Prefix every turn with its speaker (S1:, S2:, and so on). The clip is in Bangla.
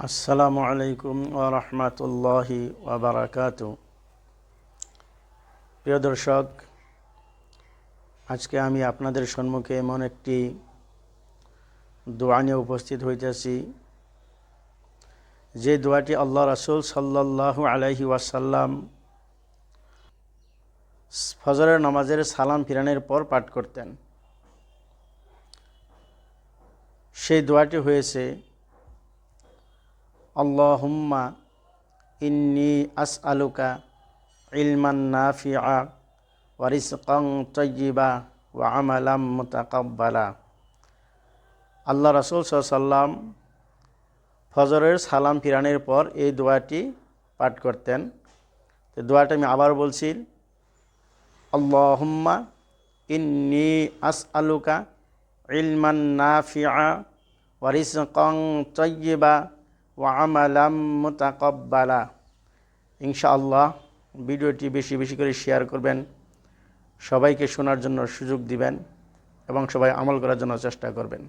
S1: আসসালামু আলাইকুম ওয়া রাহমাতুল্লাহি ওয়া বারাকাতুহু। প্রিয় দর্শক, আজকে আমি আপনাদের সম্মুখে এমন একটি দোয়া নিয়ে উপস্থিত হইতেছি যে দোয়াটি আল্লাহ রাসূল সাল্লাল্লাহু আলাইহি ওয়াসাল্লাম ফজরের নামাজের সালাম ফিরানোর পর পাঠ করতেন। সেই দোয়াটি হয়েছে, আল্লাহুম্মা ইন্নী আসআলুকা ইলমান নাফিআ ওয়া রিজকান তাইয়্যিবা ওয়া আমালাম মুতাকাব্বালা। আল্লাহ রাসূল সাল্লাল্লাহু আলাইহি ওয়াসাল্লাম ফজরের সালাম ফিরানোর পর এই দোয়াটি পাঠ করতেন। তো দোয়াটা আমি আবার বলছি, আল্লাহুম্মা ইন্নী আসআলুকা ইলমান নাফিআ ওয়া রিজকান তাইয়্যিবা ওয়া আমালাম মুতাকাব্বালা। ইনশাআল্লাহ ভিডিওটি বেশি বেশি করে শেয়ার করবেন, সবাইকে শোনার জন্য সুযোগ দিবেন এবং সবাই আমল করার জন্য চেষ্টা করবেন।